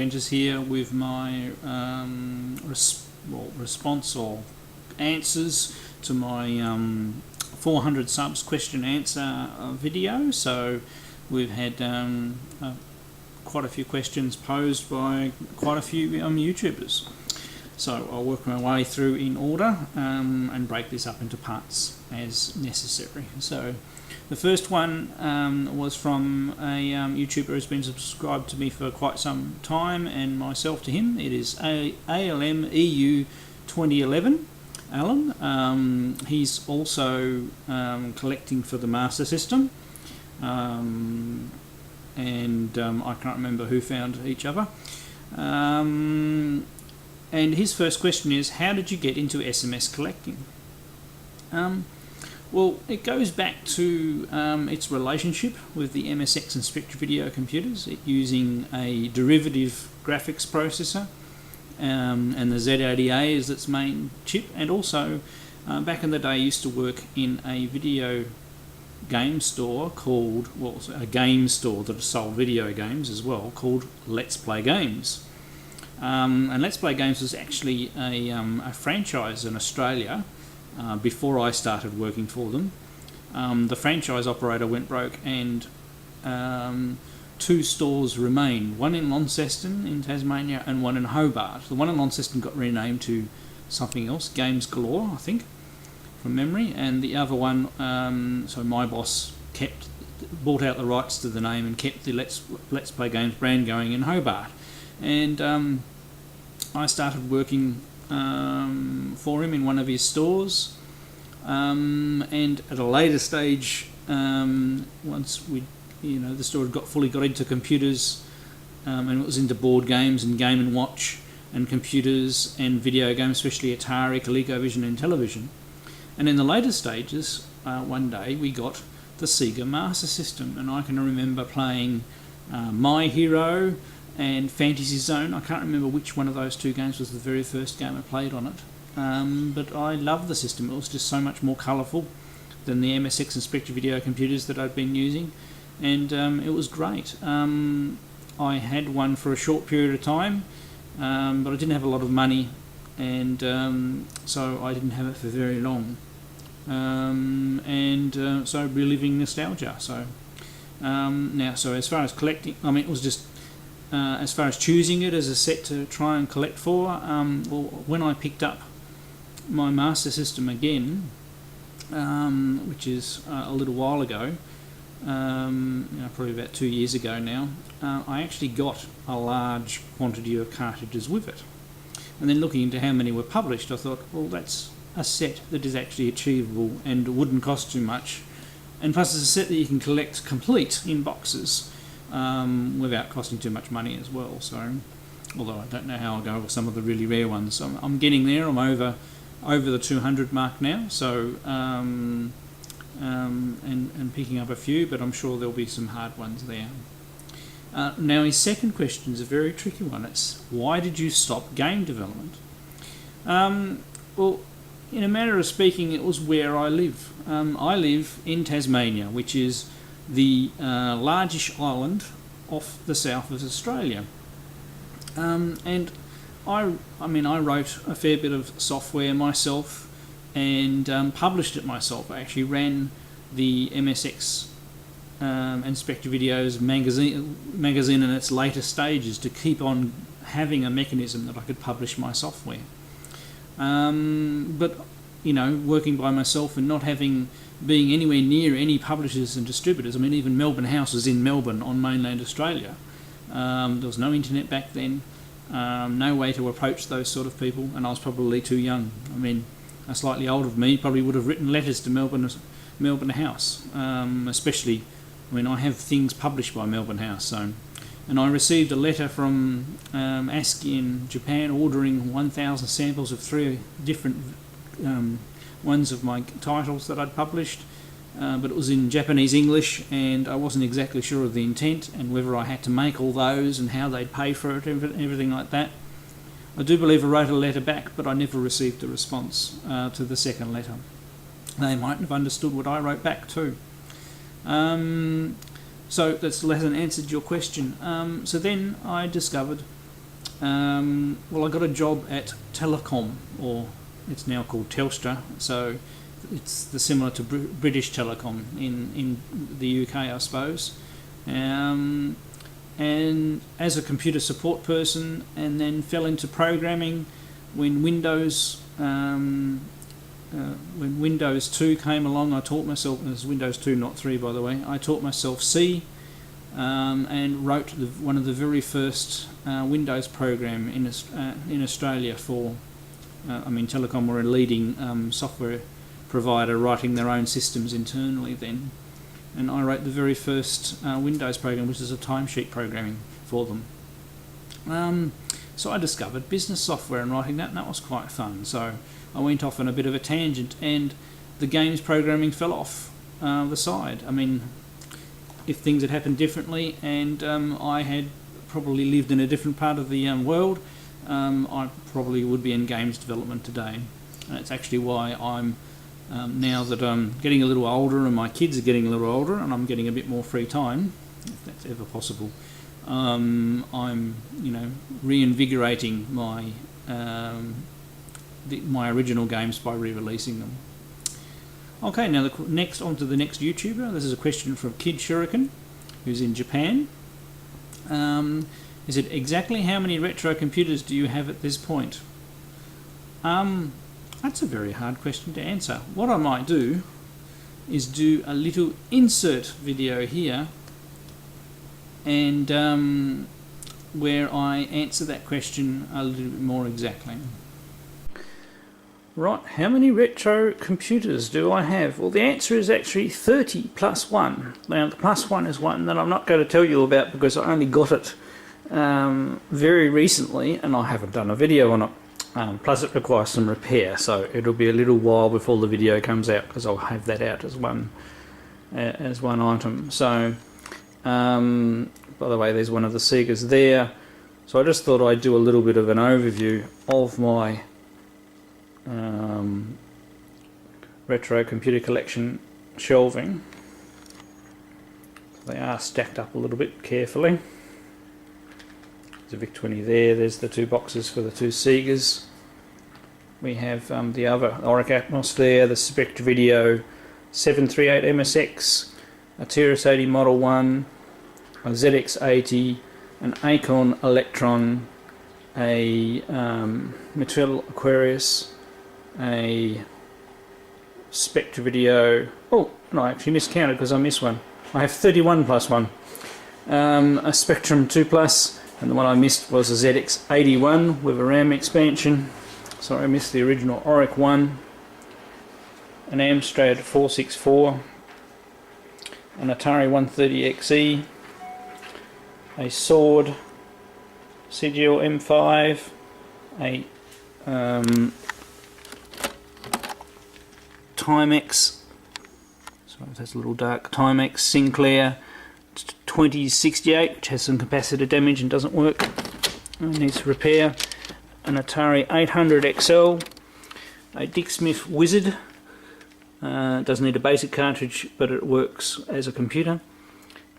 Adventures here with my response or answers to my 400 subs question answer video. So we've had quite a few questions posed by quite a few YouTubers. So I'll work my way through in order and break this up into parts as necessary. So the first one was from a YouTuber who's been subscribed to me for quite some time, and myself to him. It is ALMEU 2011, Alan. He's also collecting for the Master System, and I can't remember who found each other. And his first question is, how did you get into SMS collecting? Well, it goes back to its relationship with the MSX and Spectra Video computers, it using a derivative graphics processor, and the Z80A is its main chip, and also back in the day I used to work in a video game store called, well, a game store that sold video games as well, called Let's Play Games. And Let's Play Games was actually a franchise in Australia before I started working for them. The franchise operator went broke, and two stores remained, one in Launceston in Tasmania and one in Hobart. The one in Launceston got renamed to something else, Games Galore, I think, from memory, and the other one, so my boss bought out the rights to the name and kept the Let's Play Games brand going in Hobart. And I started working for him in one of his stores, and at a later stage, once the store had fully got into computers, and it was into board games and Game & Watch and computers and video games, especially Atari, ColecoVision and television. And in the later stages, one day we got the Sega Master System, and I can remember playing My Hero and Fantasy Zone. I can't remember which one of those two games was the very first game I played on it, but I loved the system. It was just so much more colourful than the MSX and Spectra Video computers that I'd been using, and it was great. I had one for a short period of time, but I didn't have a lot of money, and so I didn't have it for very long, so reliving nostalgia. So now, so as far as collecting, I mean, it was just as far as choosing it as a set to try and collect for, well, when I picked up my Master System again, which is a little while ago, probably about 2 years ago now, I actually got a large quantity of cartridges with it. And then looking into how many were published, I thought, well, that's a set that is actually achievable and wouldn't cost too much. And plus it's a set that you can collect complete in boxes, without costing too much money as well. So, although I don't know how I'll go with some of the really rare ones. So I'm getting there. I'm over the 200 mark now. So and picking up a few, but I'm sure there'll be some hard ones there. Now his second question is a very tricky one. It's, why did you stop game development? Well, in a manner of speaking, it was where I live. I live in Tasmania, which is the largest island off the south of Australia, and I wrote a fair bit of software myself and published it myself. I actually ran the MSX and Spectra Videos magazine in its later stages to keep on having a mechanism that I could publish my software. But working by myself and not being anywhere near any publishers and distributors. I mean, even Melbourne House was in Melbourne on mainland Australia. There was no internet back then, no way to approach those sort of people, and I was probably too young. I mean, a slightly older of me probably would have written letters to Melbourne House, especially, I mean, I have things published by Melbourne House, so. And I received a letter from ASCII in Japan ordering 1,000 samples of 3 different ones of my titles that I'd published, but it was in Japanese English, and I wasn't exactly sure of the intent and whether I had to make all those and how they'd pay for it and everything like that. I do believe I wrote a letter back, but I never received a response to the second letter. They mightn't have understood what I wrote back too. So that's hasn't answered your question. So then I discovered well, I got a job at Telecom, or it's now called Telstra, so it's similar to British Telecom in the UK, I suppose. And as a computer support person, and then fell into programming when Windows 2 came along. I taught myself, it was Windows 2, not 3, by the way. I taught myself C, and wrote one of the very first Windows program in Australia for. Telecom were a leading software provider, writing their own systems internally then, and I wrote the very first Windows program, which is a timesheet programming for them. So I discovered business software and writing that, and that was quite fun. So I went off on a bit of a tangent, and the games programming fell off the side. I mean, if things had happened differently, and I had probably lived in a different part of the world, I probably would be in games development today. And that's actually why I'm now that I'm getting a little older and my kids are getting a little older and I'm getting a bit more free time, if that's ever possible, I'm reinvigorating my my original games by re-releasing them. Okay, now next on to the next YouTuber. This is a question from Kid Shuriken, who's in Japan. Is it exactly how many retro computers do you have at this point? That's a very hard question to answer. What I might do is do a little insert video here, and where I answer that question a little bit more exactly. Right, how many retro computers do I have? Well, the answer is actually 30 plus 1. Now, the plus 1 is one that I'm not going to tell you about because I only got it very recently and I haven't done a video on it. Plus it requires some repair, so it'll be a little while before the video comes out because I'll have that out as one item. So, by the way, there's one of the Segas there. So I just thought I'd do a little bit of an overview of my retro computer collection shelving. They are stacked up a little bit carefully. There's a VIC-20 there, there's the two boxes for the two Segas. We have the other Auric Atmos there, the Spectra Video 738 MSX, a TRS-80 Model 1, a ZX80, an Acorn Electron, a Mattel Aquarius, a Spectra Video. Oh, no, I actually miscounted because I missed one. I have 31 plus 1. A Spectrum 2 Plus, and the one I missed was a ZX81 with a RAM expansion. Sorry, I missed the original Auric 1. An Amstrad 464, an Atari 130XE, a Sword CGL M5, a Timex, sorry that's a little dark, Timex Sinclair 2068, which has some capacitor damage and doesn't work and needs repair, an Atari 800 XL, a Dick Smith Wizard, doesn't need a basic cartridge but it works as a computer,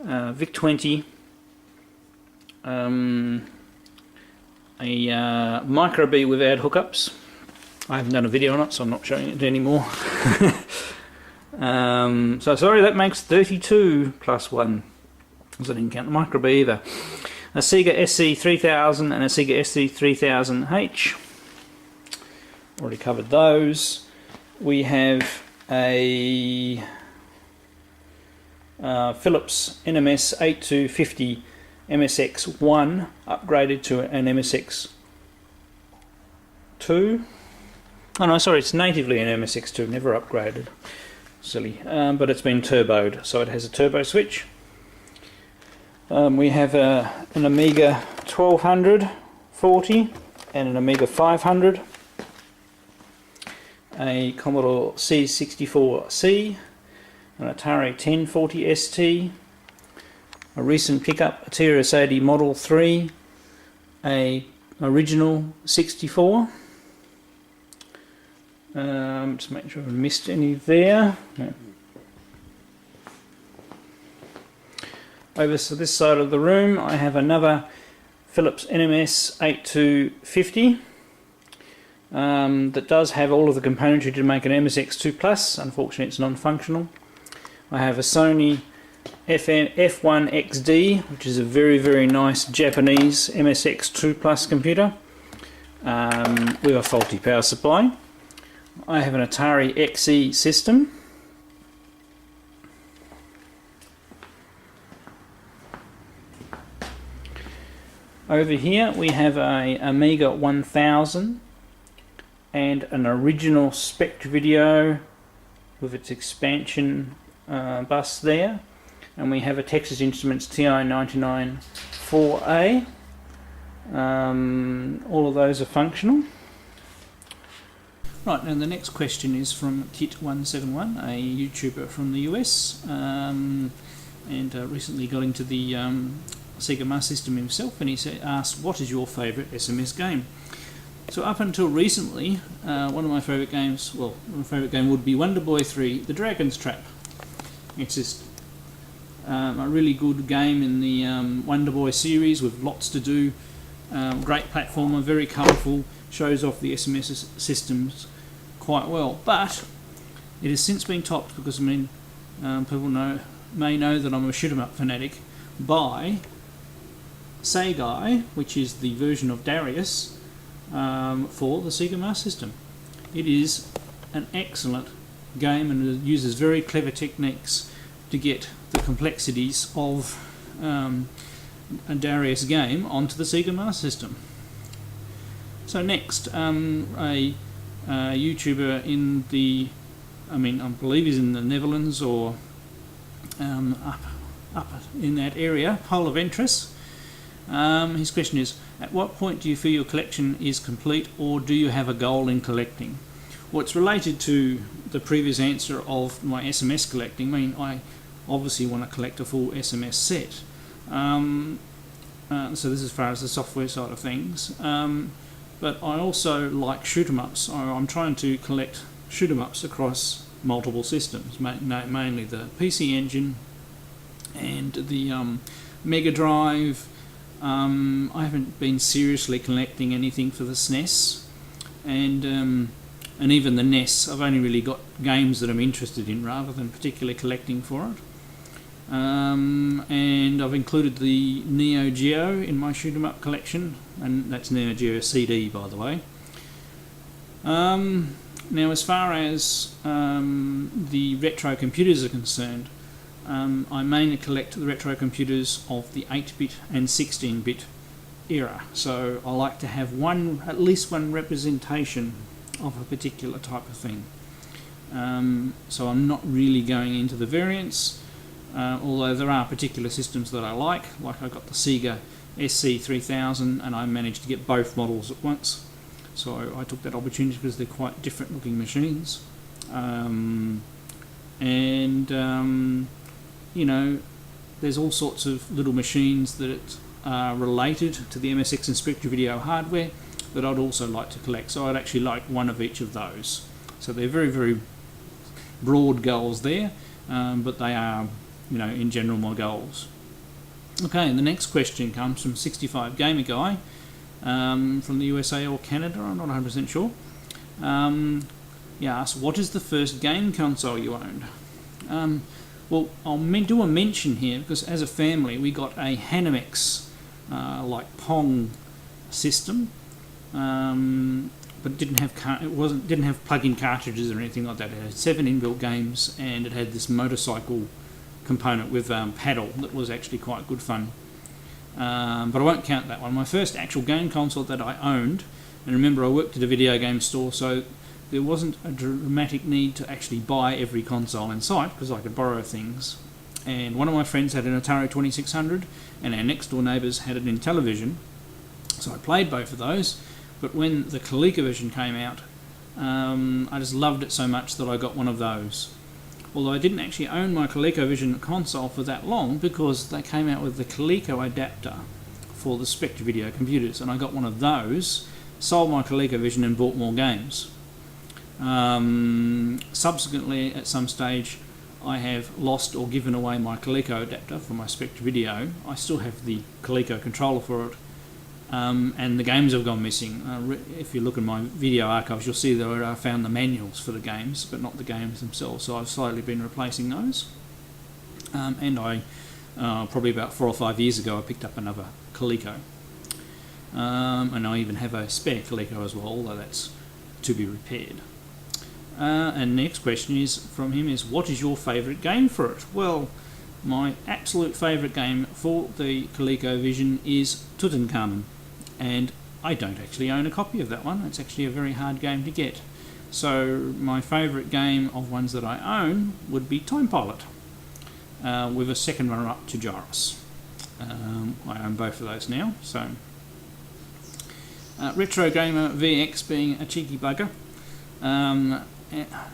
VIC-20, a Micro B without hookups. I haven't done a video on it, so I'm not showing it anymore. So sorry, that makes 32 plus 1, because I didn't count the Micro B either. A Sega SC3000 and a Sega SC3000H. Already covered those. We have a Philips NMS 8250 MSX1 upgraded to an MSX2. Oh no, sorry, it's natively an MSX2, never upgraded. Silly. But it's been turboed, so it has a turbo switch. We have an Amiga 1240 and an Amiga 500. A Commodore C64C, an Atari 1040 ST, a recent pickup, a TRS-80 Model 3, a original 64. Just make sure I missed any there. No. Over to this side of the room I have another Philips NMS 8250 that does have all of the componentry to make an MSX2 Plus. Unfortunately, it's non-functional. I have a Sony F1XD, which is a very, very nice Japanese MSX2 Plus computer with a faulty power supply. I have an Atari XE system. Over here we have a Amiga 1000 and an original SpectraVideo with its expansion bus there, and we have a Texas Instruments TI-99 4A. All of those are functional. Right, now the next question is from Kit171, a YouTuber from the US, and recently got into the Sega Master System himself, and he asked, what is your favourite SMS game? So up until recently, one of my favourite games, well, my favourite game would be Wonder Boy 3, The Dragon's Trap. It's just a really good game in the Wonder Boy series with lots to do, great platformer, very colourful, shows off the SMS systems quite well. But it has since been topped because, I mean, people may know that I'm a shoot 'em up fanatic, by Segai, which is the version of Darius for the Sega Master System. It is an excellent game, and it uses very clever techniques to get the complexities of a Darius game onto the Sega Master System. So next, a YouTuber in the, I believe he's in the Netherlands or up in that area, Polar Ventris. His question is, at what point do you feel your collection is complete, or do you have a goal in collecting? Well, it's related to the previous answer of my SMS collecting. I mean, I obviously want to collect a full SMS set. So this is as far as the software side of things. But I also like shoot 'em ups. I'm trying to collect shoot 'em ups across multiple systems, mainly the PC Engine and the Mega Drive. I haven't been seriously collecting anything for the SNES, and even the NES. I've only really got games that I'm interested in rather than particularly collecting for it. And I've included the Neo Geo in my shoot 'em up collection, and that's Neo Geo CD, by the way. Now, as far as the retro computers are concerned, I mainly collect the retro computers of the 8-bit and 16-bit era. So I like to have at least one representation of a particular type of thing. So I'm not really going into the variants, although there are particular systems that I like I got the Sega SC3000, and I managed to get both models at once. So I took that opportunity because they're quite different looking machines. You know, there's all sorts of little machines that are related to the MSX and SpectraVideo hardware that I'd also like to collect. So I'd actually like one of each of those. So they're very, very broad goals there, but they are, you know, in general my goals. Okay, and the next question comes from 65 Gamer Guy from the USA or Canada, I'm not 100% sure. He asks, what is the first game console you owned? Well, I'll do a mention here because as a family we got a Hanimex like Pong system, but didn't have plug-in cartridges or anything like that. It had 7 inbuilt games, and it had this motorcycle component with paddle that was actually quite good fun. But I won't count that one. My first actual game console that I owned, and remember I worked at a video game store, so there wasn't a dramatic need to actually buy every console in sight because I could borrow things. And one of my friends had an Atari 2600, and our next door neighbours had it in Intellivision, so I played both of those. But when the ColecoVision came out, I just loved it so much that I got one of those. Although I didn't actually own my ColecoVision console for that long because they came out with the Coleco adapter for the SpectraVideo computers, and I got one of those, sold my ColecoVision and bought more games. Subsequently, at some stage, I have lost or given away my Coleco adapter for my SpectraVideo. I still have the Coleco controller for it, and the games have gone missing. If you look in my video archives, you'll see that I found the manuals for the games, but not the games themselves. So I've slowly been replacing those. And I, probably about 4 or 5 years ago, I picked up another Coleco. And I even have a spare Coleco as well, although that's to be repaired. And the next question is from him is, what is your favourite game for it? Well, my absolute favourite game for the ColecoVision is Tutankhamun, and I don't actually own a copy of that one. It's actually a very hard game to get. So my favourite game of ones that I own would be Time Pilot, with a second runner-up to Gyros. I own both of those now. So Retro Gamer VX being a cheeky bugger.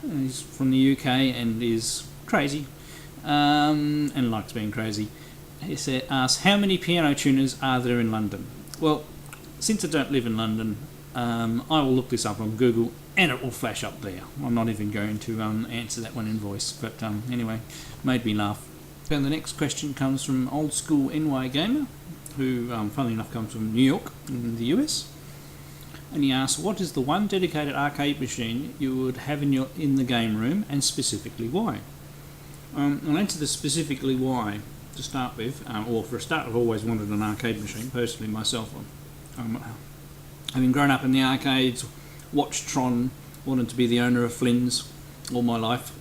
He's from the UK and is crazy, and likes being crazy. He asks, how many piano tuners are there in London? Well, since I don't live in London, I will look this up on Google and it will flash up there. I'm not even going to answer that one in voice, but anyway, made me laugh. And the next question comes from Old School NY Gamer, who funnily enough comes from New York in the US. And he asks, what is the one dedicated arcade machine you would have in the game room, and specifically why? I'll answer the specifically why to start with. Or for a start, I've always wanted an arcade machine, personally myself. Having grown up in the arcades, watched Tron, wanted to be the owner of Flynn's all my life.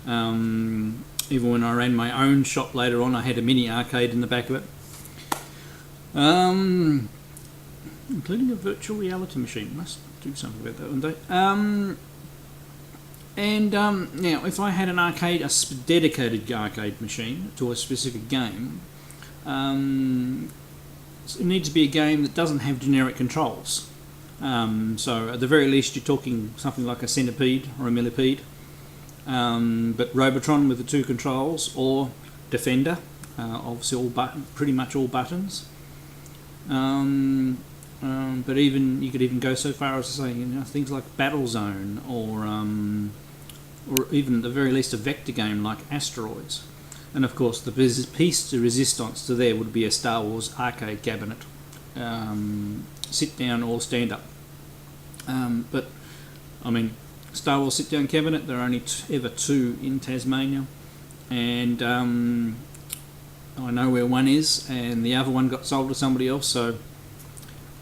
Even when I ran my own shop later on, I had a mini arcade in the back of it. Including a virtual reality machine. Must do something about that one day. Now, if I had an arcade, a dedicated arcade machine to a specific game, it needs to be a game that doesn't have generic controls. So at the very least, you're talking something like a Centipede or a Millipede, but Robotron with the 2 controls, or Defender, obviously pretty much all buttons. But even you could even go so far as to say, things like Battlezone, or even at the very least a vector game like Asteroids. And of course, the piece de resistance to there would be a Star Wars arcade cabinet, sit down or stand up. But I mean, Star Wars sit down cabinet, there are only ever 2 in Tasmania, and I know where one is, and the other one got sold to somebody else, so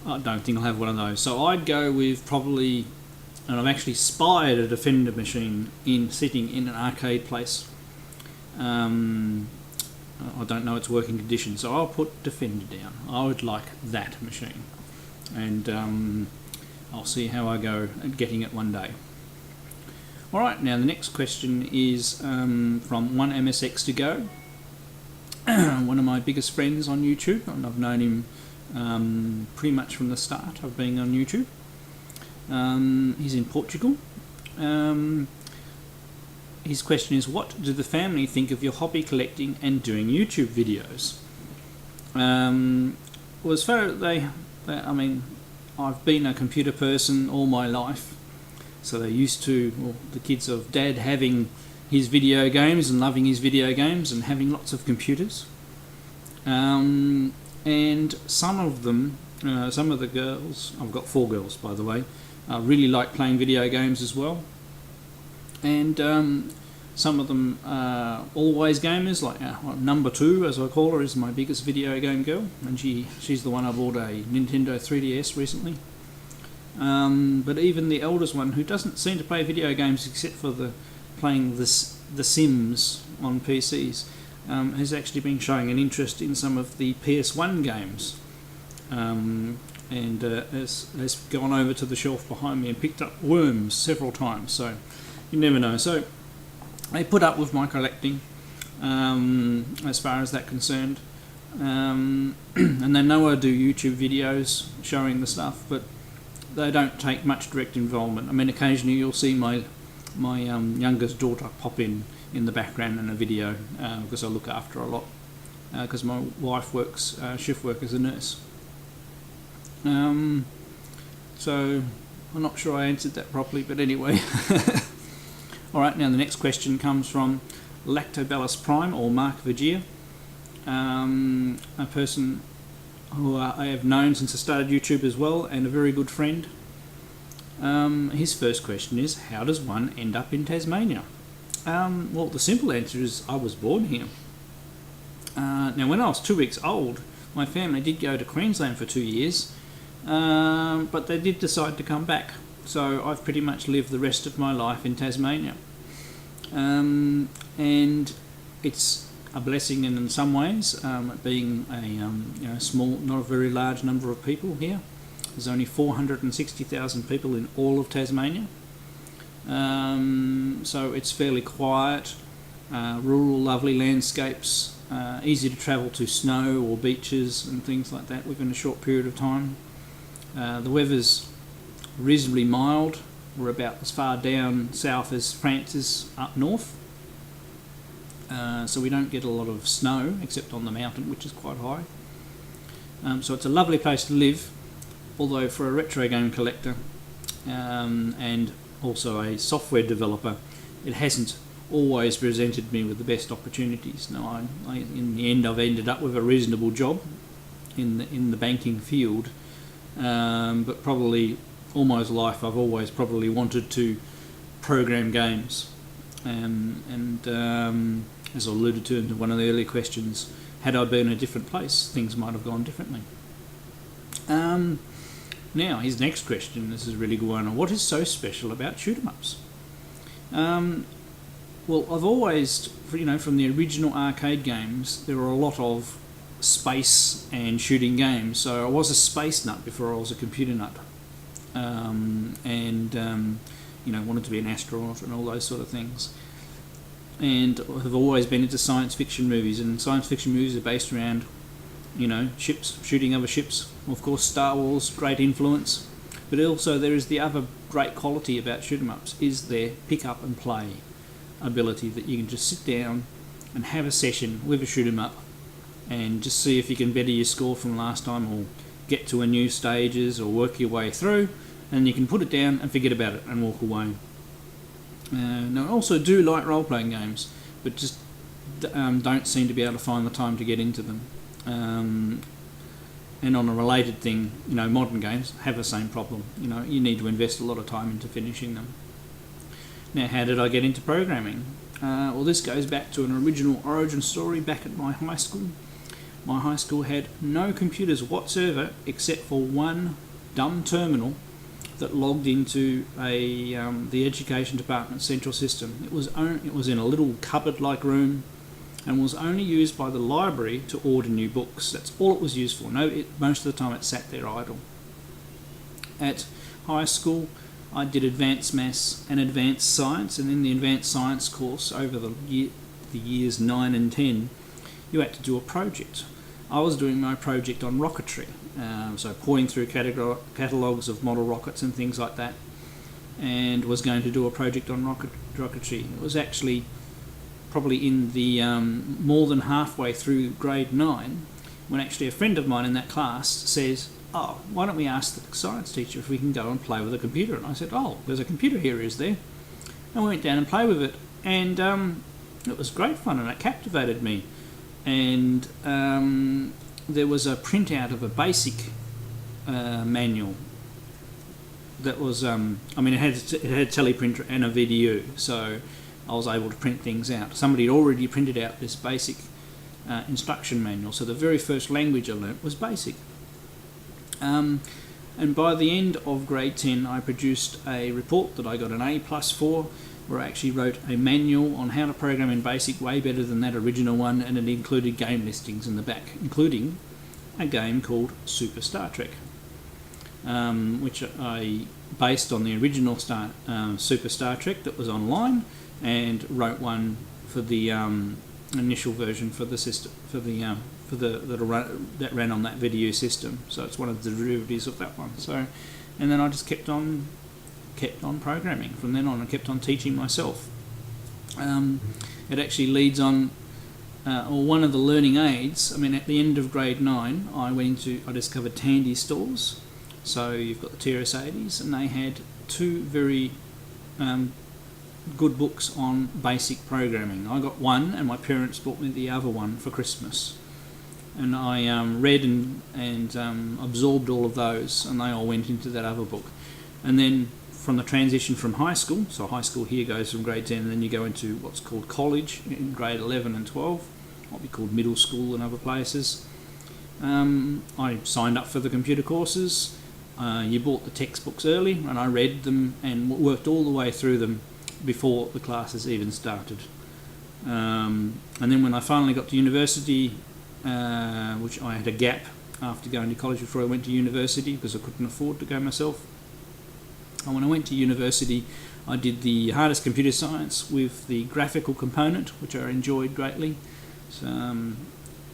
I don't think I'll have one of those. So I'd go with probably, and I've actually spied a Defender machine sitting in an arcade place. I don't know its working condition, so I'll put Defender down. I would like that machine, and I'll see how I go at getting it one day. Alright, now the next question is from 1MSX to go. One of my biggest friends on YouTube, and I've known him pretty much from the start of being on YouTube. He's in Portugal. His question is, what do the family think of your hobby collecting and doing YouTube videos? Well, as far as I mean, I've been a computer person all my life, so they're used to, well, the kids of Dad having his video games and loving his video games and having lots of computers. And some of them, some of the girls, I've got 4 girls by the way, really like playing video games as well. And some of them are always gamers, like number 2, as I call her, is my biggest video game girl, and she's the one I bought a Nintendo 3DS recently. But even the eldest one, who doesn't seem to play video games except for playing the Sims on PCs, has actually been showing an interest in some of the PS1 games, and has gone over to the shelf behind me and picked up Worms several times, so you never know. So they put up with my collecting as far as that concerned, and they know I do YouTube videos showing the stuff, but they don't take much direct involvement. I mean, occasionally you'll see my youngest daughter pop in the background in a video, because I look after her a lot, because my wife works shift work as a nurse. So I'm not sure I answered that properly, but anyway. Alright, now the next question comes from Lactobellus Prime, or Mark Vigier, a person who I have known since I started YouTube as well, and a very good friend. His first question is, how does one end up in Tasmania? Well, the simple answer is I was born here. Now, when I was 2 weeks old, my family did go to Queensland for 2 years, but they did decide to come back. So I've pretty much lived the rest of my life in Tasmania. And it's a blessing in some ways, being a small, not a very large number of people here. There's only 460,000 people in all of Tasmania. So it's fairly quiet, rural, lovely landscapes, easy to travel to snow or beaches and things like that within a short period of time. The weather's reasonably mild. We're about as far down south as France is up north. So we don't get a lot of snow except on the mountain, which is quite high. So it's a lovely place to live, although for a retro game collector and also a software developer, it hasn't always presented me with the best opportunities. Now, in the end, I've ended up with a reasonable job in the banking field, but probably all my life I've always probably wanted to program games. And as I alluded to in one of the earlier questions, had I been in a different place, things might have gone differently. Now, his next question, this is a really good one. What is so special about shoot-'em-ups? Well, I've always, from the original arcade games, there were a lot of space and shooting games. So I was a space nut before I was a computer nut. Wanted to be an astronaut and all those sort of things. And I've always been into science fiction movies, and science fiction movies are based around, ships, shooting other ships. Of course, Star Wars, great influence. But also there is the other great quality about shoot-'em-ups, is their pick up and play ability, that you can just sit down and have a session with a shoot-'em-up and just see if you can better your score from last time, or get to a new stages, or work your way through, and you can put it down and forget about it and walk away. Now, I also do like role-playing games, but just don't seem to be able to find the time to get into them. And on a related thing, modern games have the same problem. You need to invest a lot of time into finishing them. Now, how did I get into programming? Well, this goes back to an original origin story back at my high school. My high school had no computers whatsoever except for one dumb terminal that logged into the education department central system. It was in a little cupboard-like room, and was only used by the library to order new books. That's all it was used for. Most of the time it sat there idle. At high school, I did advanced maths and advanced science, and in the advanced science course over the years 9 and 10, you had to do a project. I was doing my project on rocketry, so pouring through catalogues of model rockets and things like that, and was going to do a project on rocketry. It was actually probably in the more than halfway through grade 9 when actually a friend of mine in that class says, "Oh, why don't we ask the science teacher if we can go and play with a computer?" And I said, "Oh, there's a computer here, is there?" And we went down and played with it, and it was great fun, and it captivated me. And there was a printout of a basic manual that was, it had a teleprinter and a VDU, so I was able to print things out. Somebody had already printed out this basic instruction manual, so the very first language I learnt was BASIC. And by the end of grade 10, I produced a report that I got an A+ for, where I actually wrote a manual on how to program in BASIC, way better than that original one, and it included game listings in the back, including a game called Super Star Trek, which I based on the original Super Star Trek that was online, and wrote one for the initial version for the system, that ran on that video system. So it's one of the derivatives of that one. So, and then I just kept on programming from then on. I kept on teaching myself. It actually leads on, or one of the learning aids. At the end of grade 9, I discovered Tandy stores. So you've got the TRS-80s, and they had two very good books on basic programming. I got one, and my parents bought me the other one for Christmas. and I read and absorbed all of those, and they all went into that other book. And then from the transition from high school, so high school here goes from grade 10, and then you go into what's called college in grade 11 and 12, what we called middle school in other places. I signed up for the computer courses. You bought the textbooks early, and I read them and worked all the way through them before the classes even started. And then when I finally got to university, which I had a gap after going to college before I went to university because I couldn't afford to go myself. And when I went to university, I did the hardest computer science with the graphical component, which I enjoyed greatly. So,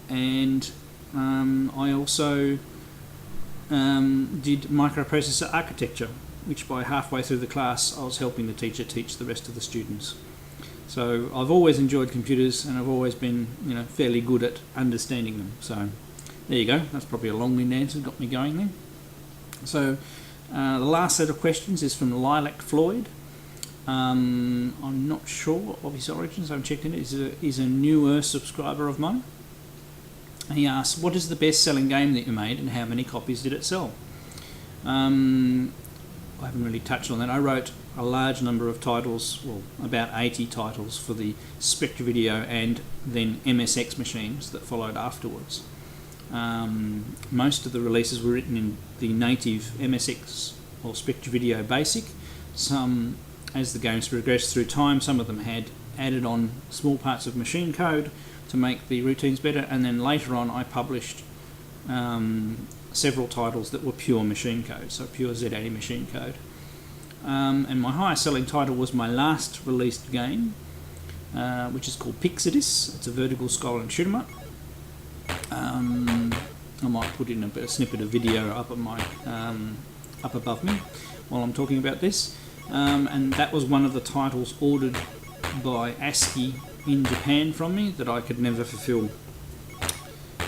I also did microprocessor architecture, which by halfway through the class I was helping the teacher teach the rest of the students. So I've always enjoyed computers, and I've always been, fairly good at understanding them. So there you go. That's probably a long-winded answer, got me going there. So the last set of questions is from Lilac Floyd. I'm not sure of his origins. I haven't checked in it. He's a newer subscriber of mine. He asks, what is the best-selling game that you made, and how many copies did it sell? I haven't really touched on that. I wrote a large number of titles, well, about 80 titles for the Spectra Video and then MSX machines that followed afterwards. Most of the releases were written in the native MSX or Spectra Video Basic. Some, as the games progressed through time, some of them had added on small parts of machine code to make the routines better, and then later on I published several titles that were pure machine code, so pure Z80 machine code. And my highest selling title was my last released game, which is called Pixidus. It's a vertical scrolling shoot 'em up. I might put in a snippet of video up above me while I'm talking about this. And that was one of the titles ordered by ASCII in Japan from me that I could never fulfill.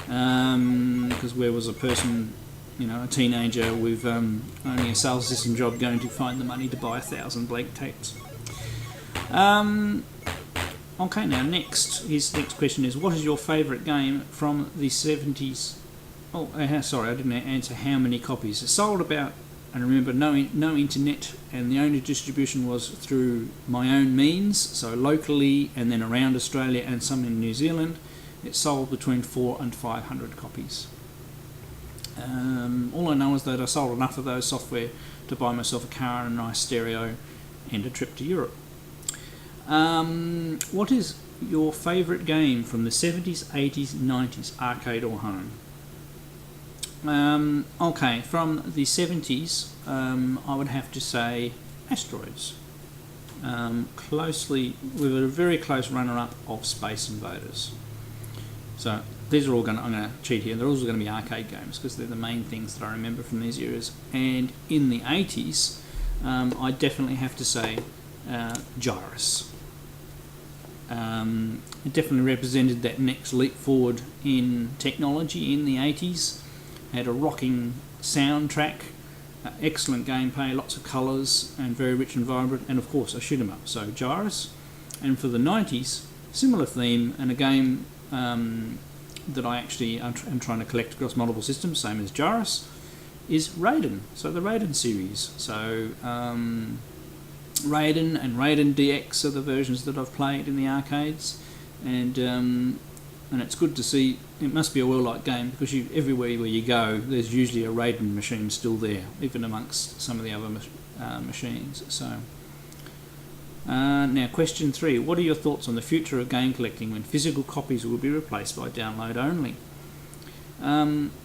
Because where was a person, a teenager with only a sales assistant job going to find the money to buy 1,000 blank tapes? Okay, now his next question is, what is your favourite game from the 70s? Oh, sorry, I didn't answer how many copies. It sold about, and remember, no internet, and the only distribution was through my own means, so locally and then around Australia and some in New Zealand. It sold between 400 and 500 copies. All I know is that I sold enough of those software to buy myself a car and a nice stereo and a trip to Europe. What is your favourite game from the 70s, 80s, 90s, arcade or home? Okay, from the 70s, I would have to say Asteroids. With a very close runner-up of Space Invaders. So these are all I'm going to cheat here. They're also going to be arcade games because they're the main things that I remember from these eras. And in the 80s, I definitely have to say Gyrus. It definitely represented that next leap forward in technology in the 80s. Had a rocking soundtrack, excellent gameplay, lots of colours, and very rich and vibrant, and of course a shoot 'em up. So Gyrus. And for the 90s, similar theme, and a game that I actually am trying to collect across multiple systems, same as Gyrus, is Raiden. So the Raiden series. So Raiden and Raiden DX are the versions that I've played in the arcades, and it's good to see. It must be a well-liked game because everywhere where you go, there's usually a Raiden machine still there, even amongst some of the other machines. So. Now, question 3. What are your thoughts on the future of game collecting when physical copies will be replaced by download only?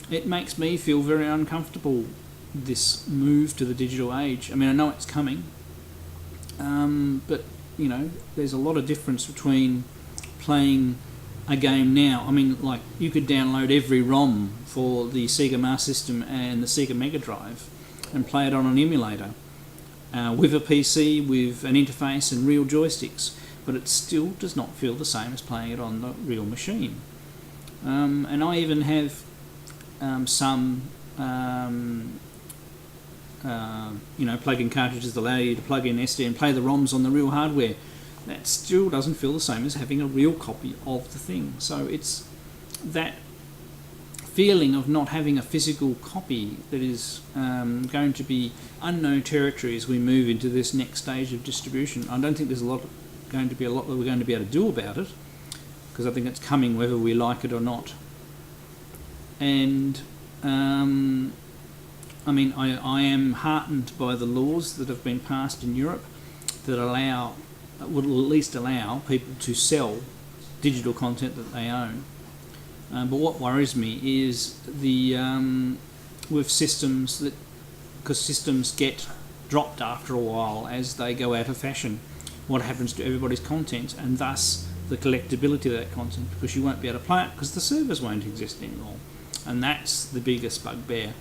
It makes me feel very uncomfortable, this move to the digital age. I mean, I know it's coming, but, there's a lot of difference between playing a game now. I mean, like, you could download every ROM for the Sega Master System and the Sega Mega Drive and play it on an emulator. With a PC, with an interface and real joysticks, but it still does not feel the same as playing it on the real machine. And I even have some plug-in cartridges that allow you to plug in SD and play the ROMs on the real hardware. That still doesn't feel the same as having a real copy of the thing. So it's that feeling of not having a physical copy that is going to be unknown territory as we move into this next stage of distribution. I don't think there's going to be a lot that we're going to be able to do about it, because I think it's coming whether we like it or not. And I mean, I am heartened by the laws that have been passed in Europe that would at least allow people to sell digital content that they own. But what worries me is with systems because systems get dropped after a while as they go out of fashion, what happens to everybody's content, and thus the collectability of that content, because you won't be able to play it because the servers won't exist anymore. And that's the biggest bugbear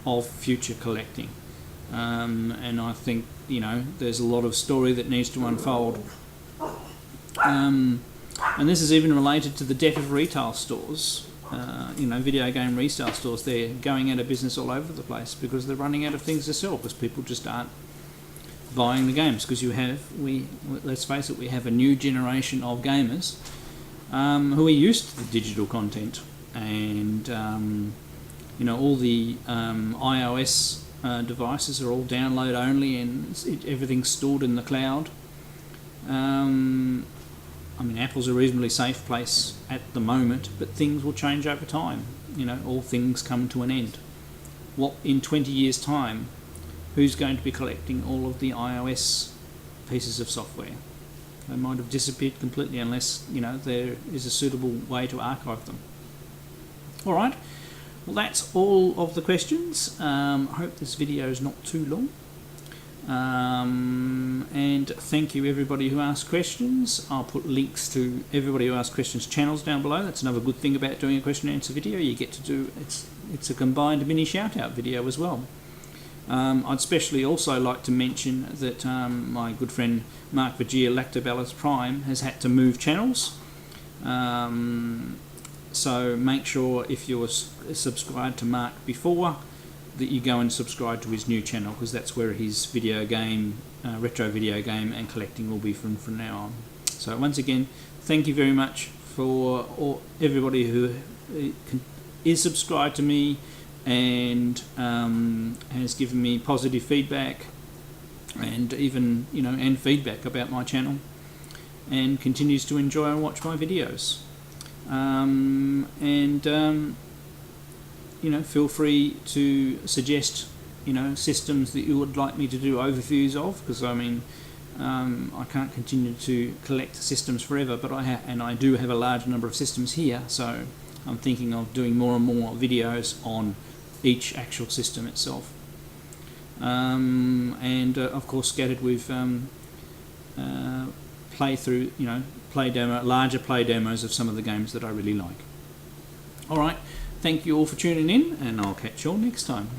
of future collecting. And I think, there's a lot of story that needs to unfold. And this is even related to the death of retail stores. Video game resale stores, they're going out of business all over the place because they're running out of things to sell, because people just aren't buying the games. Because let's face it, we have a new generation of gamers who are used to the digital content, and all the iOS devices are all download only, and everything's stored in the cloud. Apple's a reasonably safe place at the moment, but things will change over time. All things come to an end. What, in 20 years' time, who's going to be collecting all of the iOS pieces of software? They might have disappeared completely unless, there is a suitable way to archive them. All right. Well, that's all of the questions. I hope this video is not too long. And thank you everybody who asked questions. I'll put links to everybody who asked questions channels down below. That's another good thing about doing a question and answer video. You get to do it's a combined mini shout out video as well. I'd especially also like to mention that my good friend Mark Vigia, Lactoballus Prime, has had to move channels. So make sure if you're subscribed to Mark before, that you go and subscribe to his new channel, because that's where his video game, retro video game and collecting will be from now on. So once again, thank you very much for everybody who is subscribed to me and has given me positive feedback and even and feedback about my channel, and continues to enjoy and watch my videos. Feel free to suggest, systems that you would like me to do overviews of, because I can't continue to collect systems forever, but I do have a large number of systems here, so I'm thinking of doing more and more videos on each actual system itself. Of course, scattered with larger play demos of some of the games that I really like. Alright, thank you all for tuning in, and I'll catch you all next time.